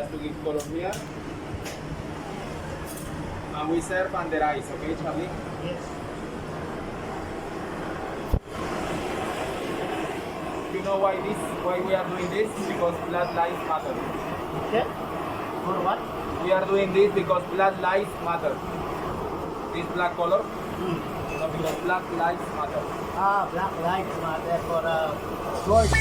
just to give color here. And we serve under ice, okay, Charlie? Yes. You know why we are doing this? Because blood lives matter. Okay. For what? We are doing this because blood lives matter. This black color, because black lives matter. Ah, black lives matter for George.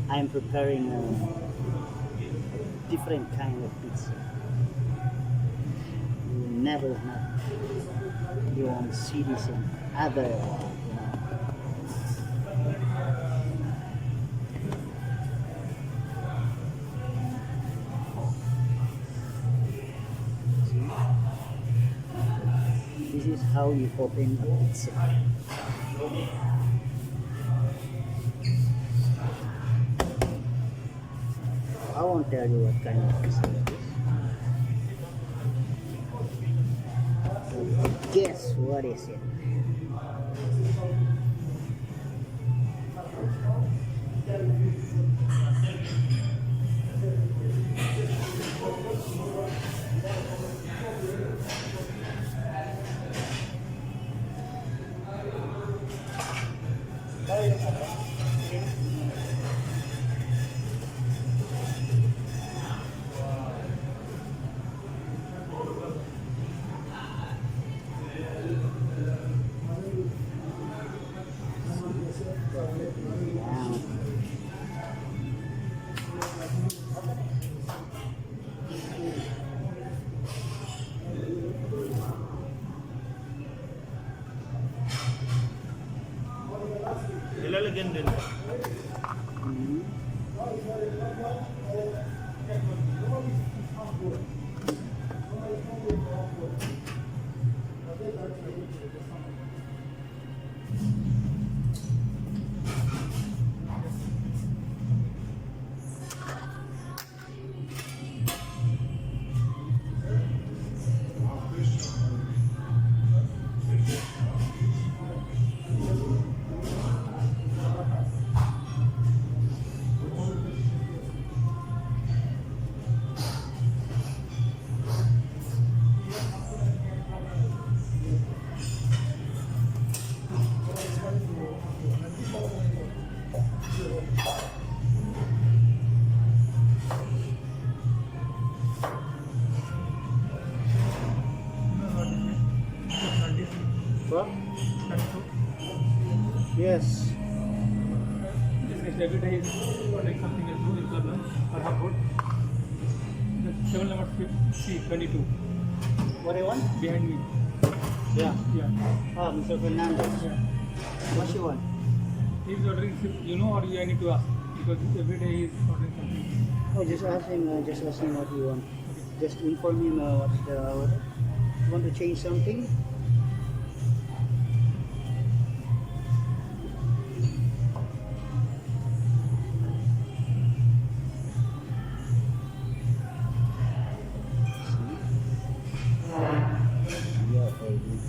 I'm preparing a different kind of pizza. You never have. You won't see this in other. This is how you open a pizza. I won't tell you what kind of pizza it is. So guess what is it? Ilalagyan din. What? Yes. Every day is ordering something else in club or airport. 7 number 22 What do you want? behind me. Yeah. Yeah. Ah, Mr. Fernandez. Yeah. What you want? He's ordering, you know, or I need to ask because every day he's ordering something. Oh, just ask him. Just ask him what you want. Just inform him what's the order. You want to change something? Yeah, baby.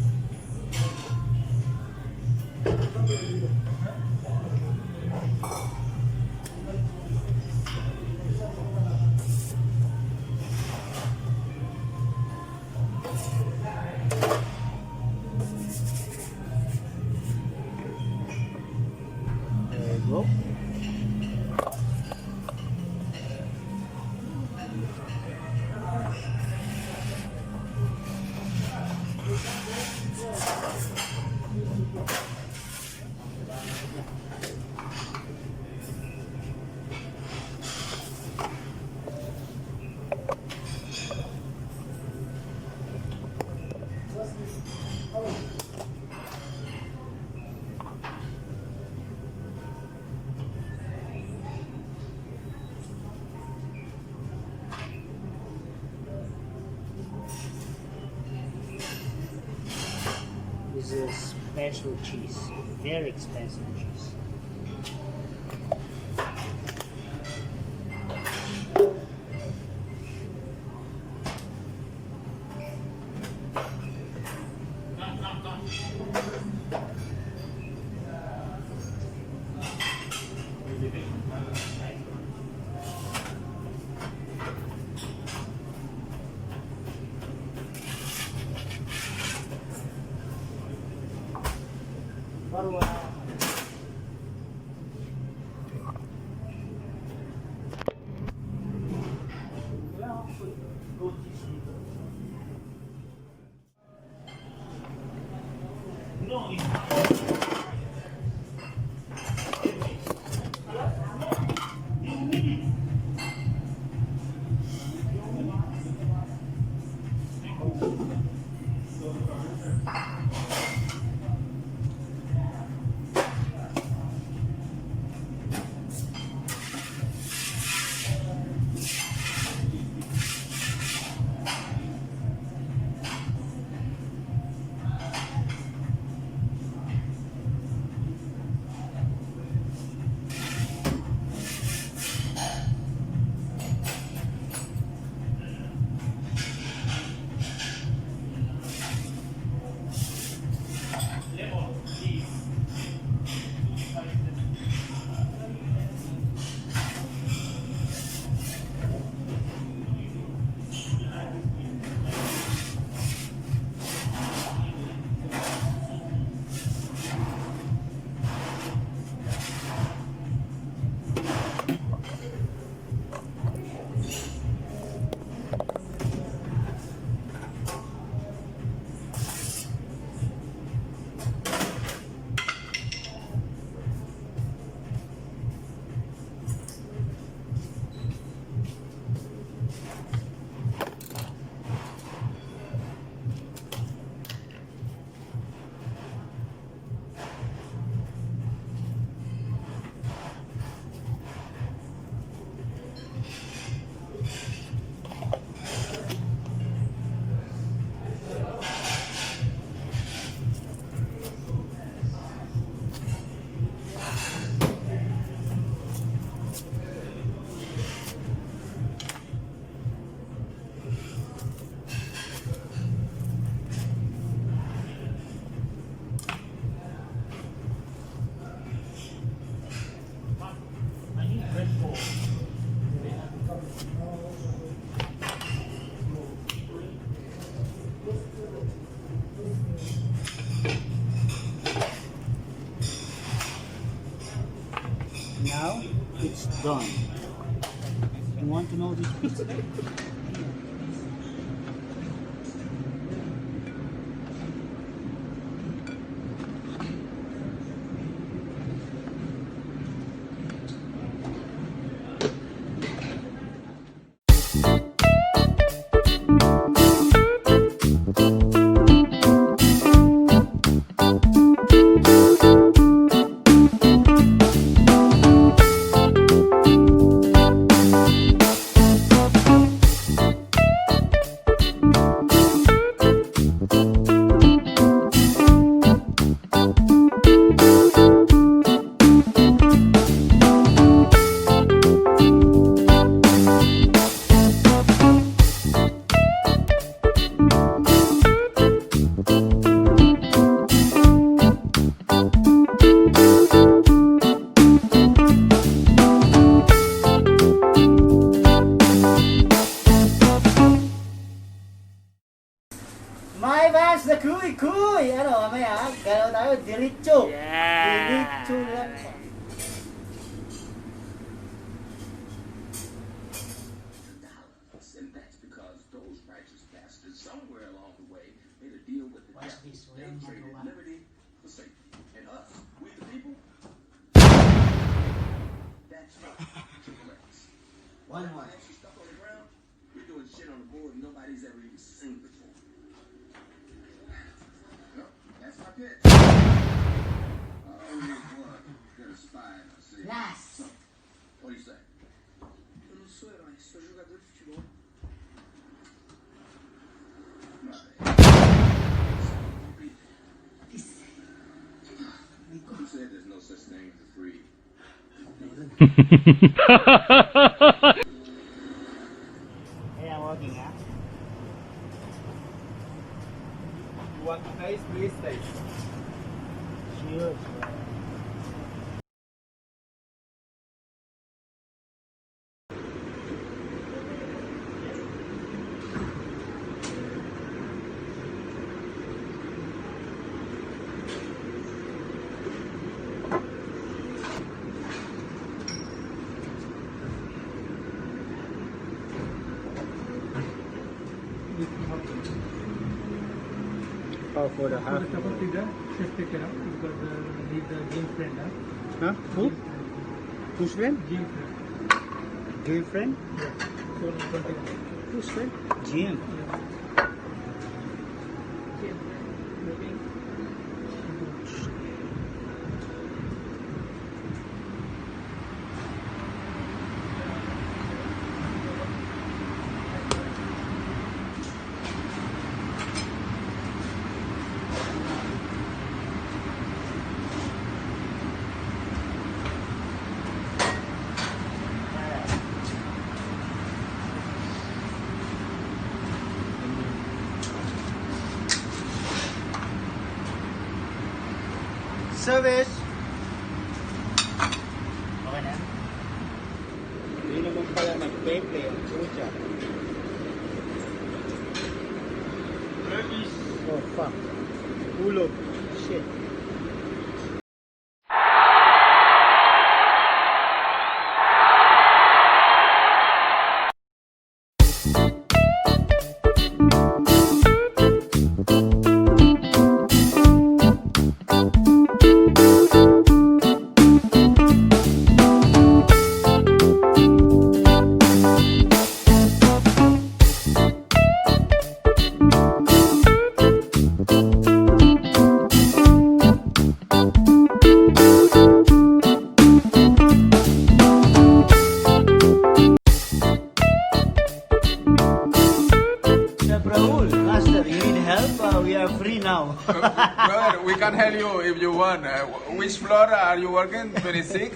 special cheese, very expensive cheese. Now it's done. You want to know this pizza? My gosh, na kuy! Ano, mamaya, galaw tayo, diretso. Diretso lang. And that's because those righteous bastards somewhere along the way made a deal with the Watch devil. this, They walang traded magawa. liberty for safety. And us, we the people, that's right. Triple X. One That more. financial stuff on the ground, we're doing shit on the board nobody's ever even seen before. Well, that's my pitch. Oh, boy. Got a spy, I see. Last. So, what do you say? Eu não sou herói, sou jogador de futebol. My bad. aim for 3. Hey, I'm working, huh? You want to taste? Please taste. Cheers. Oh, for the half. The supposed to the chef take care of because he's the gym friend. Huh? Who? Whose friend? Gym friend. Girlfriend? Yeah. So no continue. Whose friend? Jim. Service! Okay na? Hindi naman pala nag-pepe ang pucha. Oh, fuck. Hulog. Shit. Raul, Master, you need help? We are free now. Brother, we can help you if you want. Which floor are you working? 26?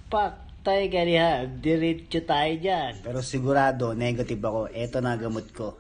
Paktay ka niya. Diretso tayo dyan. Pero sigurado, negative ako. Eto na gamot ko.